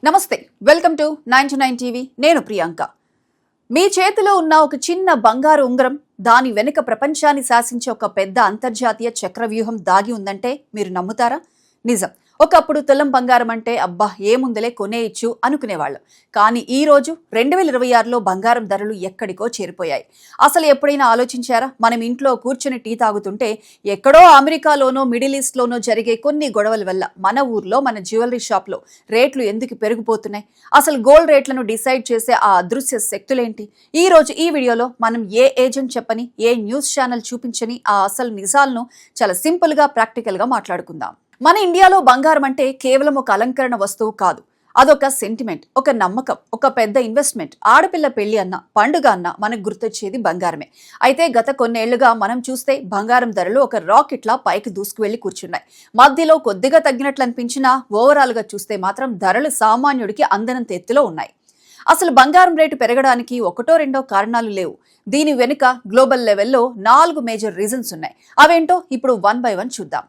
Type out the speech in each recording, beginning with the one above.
నమస్తే, welcome to 99 TV. నేను ప్రియాంక. మీ చేతిలో ఉన్న ఒక చిన్న బంగారు ఉంగరం, దాని వెనుక ప్రపంచాన్ని శాసించే ఒక పెద్ద అంతర్జాతీయ చక్రవ్యూహం దాగి ఉందంటే మీరు నమ్ముతారా? నిజం. ఒకప్పుడు తులం బంగారం అంటే అబ్బా ఏముందలే కొనేయచ్చు అనుకునేవాళ్ళం. కానీ ఈ రోజు 2026లో బంగారం ధరలు ఎక్కడికో చేరిపోయాయి. అసలు ఎప్పుడైనా ఆలోచించారా? మనం ఇంట్లో కూర్చుని టీ తాగుతుంటే ఎక్కడో అమెరికాలోనో మిడిల్ ఈస్ట్లోనో జరిగే కొన్ని గొడవల వల్ల మన ఊర్లో మన జ్యువెలరీ షాప్లో రేట్లు ఎందుకు పెరిగిపోతున్నాయి? అసలు గోల్డ్ రేట్లను డిసైడ్ చేసే ఆ అదృశ్య శక్తులేంటి? ఈ రోజు ఈ వీడియోలో మనం ఏ ఏజెంట్ చెప్పని, ఏ న్యూస్ ఛానల్ చూపించని ఆ అసలు నిజాలను చాలా సింపుల్గా ప్రాక్టికల్గా మాట్లాడుకుందాం. మన ఇండియాలో బంగారం అంటే కేవలం ఒక అలంకరణ వస్తువు కాదు. అదొక సెంటిమెంట్, ఒక నమ్మకం, ఒక పెద్ద ఇన్వెస్ట్మెంట్. ఆడపిల్ల పెళ్లి అన్న, పండుగ అన్న మనకు గుర్తొచ్చేది బంగారమే. అయితే గత కొన్నేళ్లుగా మనం చూస్తే బంగారం ధరలు ఒక రాకెట్లా పైకి దూసుకువెళ్లి కూర్చున్నాయి. మధ్యలో కొద్దిగా తగ్గినట్లు అనిపించినా ఓవరాల్ గా చూస్తే మాత్రం ధరలు సామాన్యుడికి అందనంత ఎత్తులో ఉన్నాయి. అసలు బంగారం రేటు పెరగడానికి ఒకటో రెండో కారణాలు లేవు. దీని వెనుక గ్లోబల్ లెవెల్లో 4 మేజర్ రీజన్స్ ఉన్నాయి. అవేంటో ఇప్పుడు 1 by 1 చూద్దాం.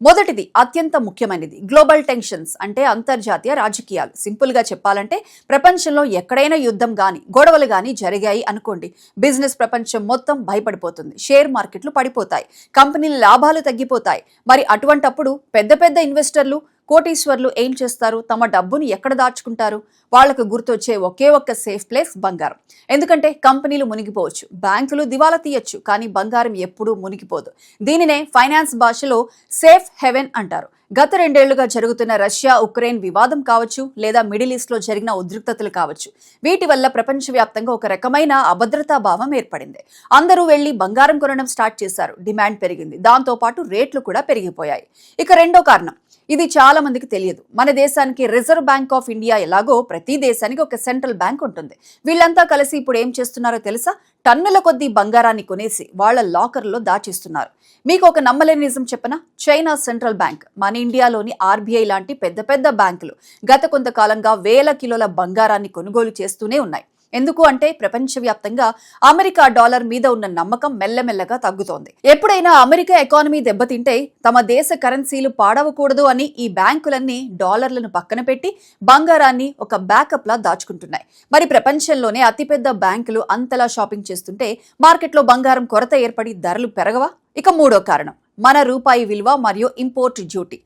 మొదటిది, అత్యంత ముఖ్యమైనది, గ్లోబల్ టెన్షన్స్ అంటే అంతర్జాతీయ రాజకీయాలు. సింపుల్ గా చెప్పాలంటే ప్రపంచంలో ఎక్కడైనా యుద్ధం గాని, గొడవలు గాని జరిగాయి అనుకోండి, బిజినెస్ ప్రపంచం మొత్తం భయపడిపోతుంది. షేర్ మార్కెట్లు పడిపోతాయి, కంపెనీల లాభాలు తగ్గిపోతాయి. మరి అటువంటప్పుడు పెద్ద పెద్ద ఇన్వెస్టర్లు, కోటీశ్వర్లు ఏం చేస్తారు? తమ డబ్బును ఎక్కడ దాచుకుంటారు? వాళ్లకు గుర్తొచ్చే ఒకే ఒక్క సేఫ్ ప్లేస్ బంగారం. ఎందుకంటే కంపెనీలు మునిగిపోవచ్చు, బ్యాంకులు దివాలా తీయొచ్చు, కానీ బంగారం ఎప్పుడూ మునిగిపోదు. దీనినే ఫైనాన్స్ భాషలో సేఫ్ హెవెన్ అంటారు. గత 2 ఏళ్లుగా జరుగుతున్న రష్యా ఉక్రెయిన్ వివాదం కావచ్చు, లేదా మిడిల్ ఈస్ట్ లో జరిగిన ఉద్రిక్తతలు కావచ్చు, వీటి వల్ల ప్రపంచవ్యాప్తంగా ఒక రకమైన అభద్రతా భావం ఏర్పడింది. అందరూ వెళ్లి బంగారం కొనడం స్టార్ట్ చేశారు. డిమాండ్ పెరిగింది, దాంతో పాటు రేట్లు కూడా పెరిగిపోయాయి. ఇక రెండో కారణం, ఇది చాలా మందికి తెలియదు. మన దేశానికి రిజర్వ్ బ్యాంక్ ఆఫ్ ఇండియా ఎలాగో ప్రతి దేశానికి ఒక సెంట్రల్ బ్యాంక్ ఉంటుంది. వీళ్ళంతా కలిసి ఇప్పుడు ఏం చేస్తున్నారో తెలుసా? టన్నుల కొద్దీ బంగారాన్ని కొనేసి వాళ్ల లాకర్లో దాచిస్తున్నారు. మీకు ఒక నమ్మలేని నిజం చెప్పనా? చైనా సెంట్రల్ బ్యాంక్, మన ఇండియాలోని ఆర్బీఐ లాంటి పెద్ద పెద్ద బ్యాంకులు గత కొంతకాలంగా వేల కిలోల బంగారాన్ని కొనుగోలు చేస్తూనే ఉన్నాయి. ఎందుకు అంటే ప్రపంచవ్యాప్తంగా అమెరికా డాలర్ మీద ఉన్న నమ్మకం మెల్లమెల్లగా తగ్గుతోంది. ఎప్పుడైనా అమెరికా ఎకానమీ దెబ్బతింటే తమ దేశ కరెన్సీలు పాడవకూడదు అని ఈ బ్యాంకులన్నీ డాలర్లను పక్కన పెట్టి బంగారాన్ని ఒక బ్యాకప్ లా దాచుకుంటున్నాయి. మరి ప్రపంచంలోనే అతిపెద్ద బ్యాంకులు అంతలా షాపింగ్ చేస్తుంటే మార్కెట్లో బంగారం కొరత ఏర్పడి ధరలు పెరగవా? ఇక మూడో కారణం, మన రూపాయి విలువ మరియు ఇంపోర్ట్ డ్యూటీ.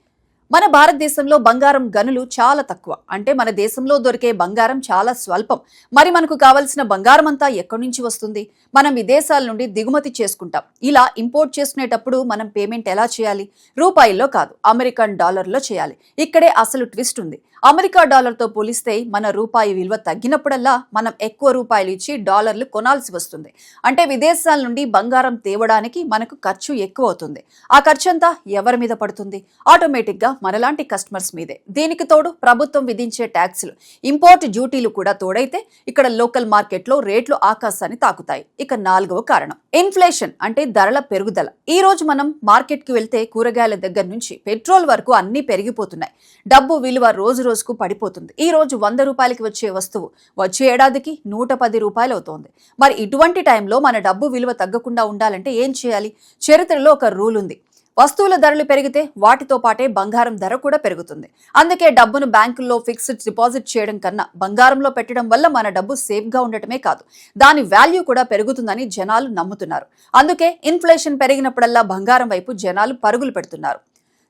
మన భారతదేశంలో బంగారం గనులు చాలా తక్కువ. అంటే మన దేశంలో దొరికే బంగారం చాలా స్వల్పం. మరి మనకు కావలసిన బంగారం అంతా ఎక్కడి నుంచి వస్తుంది? మనం విదేశాల నుండి దిగుమతి చేసుకుంటాం. ఇలా ఇంపోర్ట్ చేసుకునేటప్పుడు మనం పేమెంట్ ఎలా చేయాలి? రూపాయల్లో కాదు, అమెరికన్ డాలర్లో చేయాలి. ఇక్కడే అసలు ట్విస్ట్ ఉంది. అమెరికా డాలర్తో పోలిస్తే మన రూపాయి విలువ తగ్గినప్పుడల్లా మనం ఎక్కువ రూపాయలు ఇచ్చి డాలర్లు కొనాల్సి వస్తుంది. అంటే విదేశాల నుండి బంగారం తేవడానికి మనకు ఖర్చు ఎక్కువ అవుతుంది. ఆ ఖర్చంతా ఎవరి మీద పడుతుంది? ఆటోమేటిక్ గా మనలాంటి కస్టమర్స్ మీదే. దీనికి తోడు ప్రభుత్వం విధించే ట్యాక్సులు, ఇంపోర్ట్ డ్యూటీలు కూడా తోడైతే ఇక్కడ లోకల్ మార్కెట్లో రేట్లు ఆకాశాన్ని తాకుతాయి. ఇక 4వ కారణం, ఇన్ఫ్లేషన్ అంటే ధరల పెరుగుదల. ఈ రోజు మనం మార్కెట్ కి వెళ్తే కూరగాయల దగ్గర నుంచి పెట్రోల్ వరకు అన్ని పెరిగిపోతున్నాయి. డబ్బు విలువ రోజు రోజుకు పడిపోతుంది. ఈ రోజు 100 రూపాయలకి వచ్చే వస్తువు వచ్చే ఏడాదికి 110 రూపాయలు అవుతోంది. మరి ఇటువంటి టైంలో మన డబ్బు విలువ తగ్గకుండా ఉండాలంటే ఏం చేయాలి? చరిత్రలో ఒక రూల్ ఉంది. వస్తువుల ధరలు పెరిగితే వాటితో పాటే బంగారం ధర కూడా పెరుగుతుంది. అందుకే డబ్బును బ్యాంకుల్లో ఫిక్స్డ్ డిపాజిట్ చేయడం కన్నా బంగారంలో పెట్టడం వల్ల మన డబ్బు సేఫ్ గా ఉండటమే కాదు, దాని వాల్యూ కూడా పెరుగుతుందని జనాలు నమ్ముతున్నారు. అందుకే ఇన్ఫ్లేషన్ పెరిగినప్పుడల్లా బంగారం వైపు జనాలు పరుగులు పెడుతున్నారు.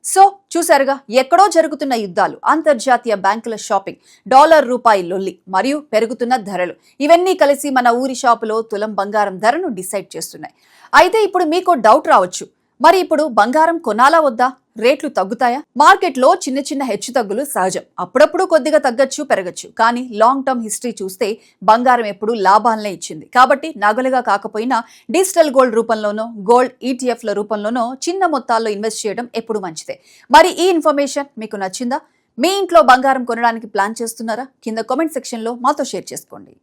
సో చూసారుగా, ఎక్కడో జరుగుతున్న యుద్ధాలు, అంతర్జాతీయ బ్యాంకుల షాపింగ్, డాలర్ రూపాయి లొల్లి మరియు పెరుగుతున్న ధరలు, ఇవన్నీ కలిసి మన ఊరి షాపులో తులం బంగారం ధరను డిసైడ్ చేస్తున్నాయి. అయితే ఇప్పుడు మీకు డౌట్ రావచ్చు, మరి ఇప్పుడు బంగారం కొనాలా వద్దా? రేట్లు తగ్గుతాయా? మార్కెట్లో చిన్న చిన్న హెచ్చు తగ్గులు సహజం. అప్పుడప్పుడు కొద్దిగా తగ్గచ్చు, పెరగచ్చు. కానీ లాంగ్ టర్మ్ హిస్టరీ చూస్తే బంగారం ఎప్పుడు లాభాలనే ఇచ్చింది. కాబట్టి నగలుగా కాకపోయినా డిజిటల్ గోల్డ్ రూపంలోనో, గోల్డ్ ఈటీఎఫ్ల రూపంలోనో చిన్న మొత్తాల్లో ఇన్వెస్ట్ చేయడం ఎప్పుడు మంచిదే. మరి ఈ ఇన్ఫర్మేషన్ మీకు నచ్చిందా? మీ ఇంట్లో బంగారం కొనడానికి ప్లాన్ చేస్తున్నారా? కింద కామెంట్ సెక్షన్లో మాతో షేర్ చేసుకోండి.